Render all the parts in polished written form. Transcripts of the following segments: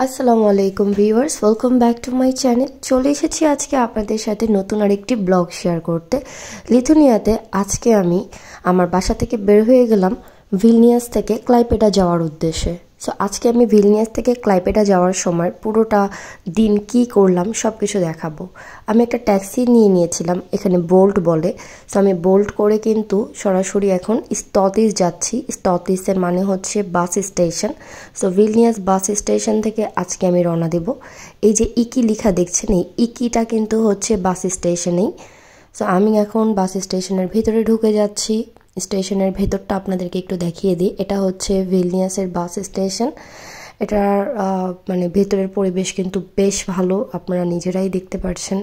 আসসালামু আলাইকুম viewers, welcome back to my channel. চলে এসেছি আজকে আপনাদের সাথে নতুন আরেকটি ব্লগ শেয়ার করতে। লিথুনিয়াতে আজকে আমি আমার বাসা থেকে বের হয়ে গেলাম ভিলনিয়াস থেকে ক্লাইপেডা যাওয়ার উদ্দেশ্যে। সো আজকে আমি ভিলনিয়াস থেকে ক্লাইপেডা যাওয়ার সময় পুরোটা দিন কি করলাম সব কিছু দেখাবো। আমি একটা ট্যাক্সি নিয়েছিলাম, এখানে বোল্ট বলে। সো আমি বোল্ট করে কিন্তু সরাসরি এখন স্ততিস যাচ্ছি। স্ততিসের মানে হচ্ছে bus station. So Vilnius bus station থেকে আজকে আমি রওনা দেব। এই যে ইকি লেখা দেখছেন, এই ইকিটা কিন্তু হচ্ছে বাস স্টেশনেই। সো আমি এখন বাস স্টেশনের ভিতরে ঢুকে যাচ্ছি। স্টেশনের ভেতরটা আপনাদেরকে একটু দেখিয়ে দিই। এটা হচ্ছে ভিলনিয়াসের বাস স্টেশন। এটার মানে ভেতরের পরিবেশ কিন্তু বেশ ভালো, আপনারা নিজেরাই দেখতে পাচ্ছেন।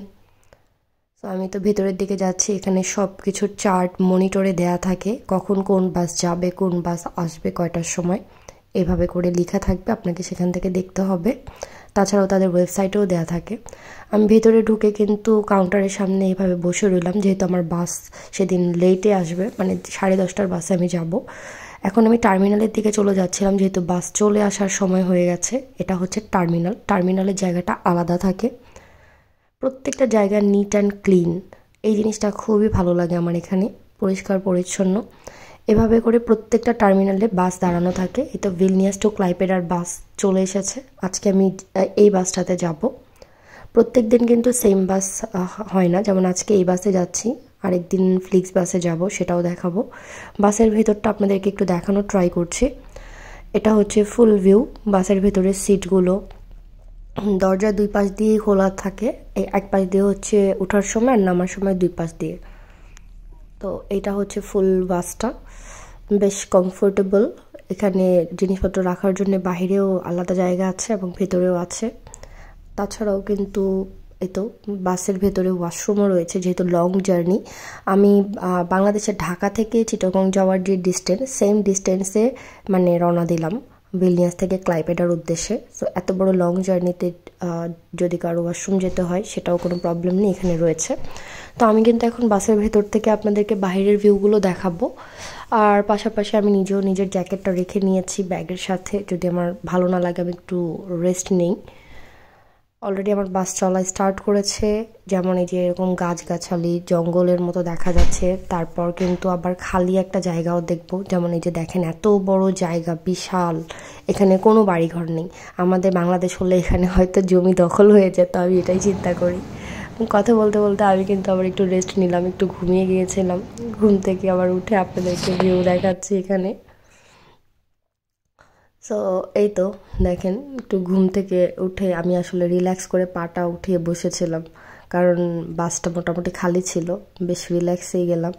তো আমি তো ভেতরের দিকে যাচ্ছি। এখানে সব কিছু চার্ট মনিটরে দেয়া থাকে, কখন কোন বাস যাবে, কোন বাস আসবে, কয়টার সময়, এভাবে করে লেখা থাকবে, আপনাকে সেখান থেকে দেখতে হবে। তাছাড়াও তাদের ওয়েবসাইটেও দেয়া থাকে। আমি ভেতরে ঢুকে কিন্তু কাউন্টারের সামনে এইভাবে বসে রইলাম, যেহেতু আমার বাস সেদিন লেটে আসবে, মানে 10:30টার বাসে আমি যাব। এখন আমি টার্মিনালের দিকে চলে যাচ্ছিলাম, যেহেতু বাস চলে আসার সময় হয়ে গেছে। এটা হচ্ছে টার্মিনালের জায়গাটা আলাদা থাকে। প্রত্যেকটা জায়গা নিট অ্যান্ড ক্লিন, এই জিনিসটা খুবই ভালো লাগে আমার। এখানে পরিষ্কার পরিচ্ছন্ন। এভাবে করে প্রত্যেকটা টার্মিনালে বাস দাঁড়ানো থাকে। এই তো ভিলনিয়াস টু ক্লাইপেডার বাস চলে এসেছে। আজকে আমি এই বাসটাতে যাব। প্রত্যেক দিন কিন্তু সেম বাস হয় না, যেমন আজকে এই বাসে যাচ্ছি, আরেকদিন ফ্লিক্স বাসে যাব, সেটাও দেখাবো। বাসের ভেতরটা আপনাদেরকে একটু দেখানোর ট্রাই করছি। এটা হচ্ছে ফুল ভিউ। বাসের ভেতরের সিটগুলো, দরজা দুই পাশ দিয়ে খোলা থাকে। এক পাশ দিয়ে হচ্ছে ওঠার সময় আর নামার সময় দুই পাশ দিয়ে। তো এটা হচ্ছে ফুল বাসটা, বেশ কমফোর্টেবল। এখানে জিনিসপত্র রাখার জন্য বাহিরেও আলাদা জায়গা আছে এবং ভেতরেও আছে। তাছাড়াও কিন্তু এই তো বাসের ভেতরে ওয়াশরুমও রয়েছে, যেহেতু লং জার্নি। আমি বাংলাদেশের ঢাকা থেকে চিটাগং যাওয়ার যে ডিস্টেন্স, সেম ডিস্টেন্সে মানে রওনা দিলাম ভিলনিয়াস থেকে ক্লাইপেডার উদ্দেশ্যে। সো এত বড় লং জার্নিতে যদি কারো ওয়াশরুম যেতে হয় সেটাও কোনো প্রবলেম নেই, এখানে রয়েছে। তো আমি কিন্তু এখন বাসের ভেতর থেকে আপনাদেরকে বাইরের ভিউগুলো দেখাবো। আর পাশাপাশি আমি নিজেও নিজের জ্যাকেটটা রেখে নিয়েছি ব্যাগের সাথে, যদি আমার ভালো না লাগে আমি একটু রেস্ট নেই। অলরেডি আমার বাস চলা স্টার্ট করেছে। যেমন এই যে এরকম গাছগাছালি জঙ্গলের মতো দেখা যাচ্ছে। তারপর কিন্তু আবার খালি একটা জায়গাও দেখবো, যেমন এই যে দেখেন এত বড় জায়গা, বিশাল। এখানে কোনো বাড়িঘর নেই। আমাদের বাংলাদেশ হলে এখানে হয়তো জমি দখল হয়ে যেত, আমি এটাই চিন্তা করি। কথা বলতে বলতে আমি কিন্তু আবার একটু রেস্ট নিলাম, একটু ঘুমিয়ে গিয়েছিলাম। ঘুম থেকে আবার উঠে আপনাদেরকে ভিউ দেখাচ্ছি এখানে। সো এই তো দেখেন, একটু ঘুম থেকে উঠে আমি আসলে রিল্যাক্স করে পাটা উঠিয়ে বসেছিলাম, কারণ বাসটা মোটামুটি খালি ছিল। বেশ রিল্যাক্সেই গেলাম,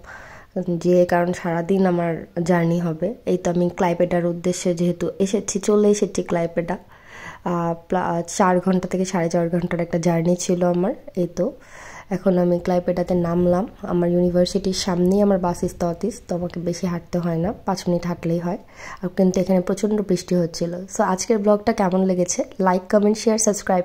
কারণ সারাদিন আমার জার্নি হবে। এই তো আমি ক্লাইপেডার উদ্দেশ্যে যেহেতু চলে এসেছি ক্লাইপেডা। 4 ঘন্টা থেকে 4.5 ঘন্টার একটা জার্নি ছিল আমার। এই তো এখন আমি ক্লাইপেডাতে নামলাম। আমার ইউনিভার্সিটির সামনেই আমার বাস স্ততিস, তো আমাকে বেশি হাঁটতে হয় না, 5 মিনিট হাঁটলেই হয়। আর কিন্তু এখানে প্রচণ্ড বৃষ্টি হচ্ছিল। সো আজকের ব্লগটা কেমন লেগেছে, লাইক, কমেন্ট, শেয়ার, সাবস্ক্রাইব।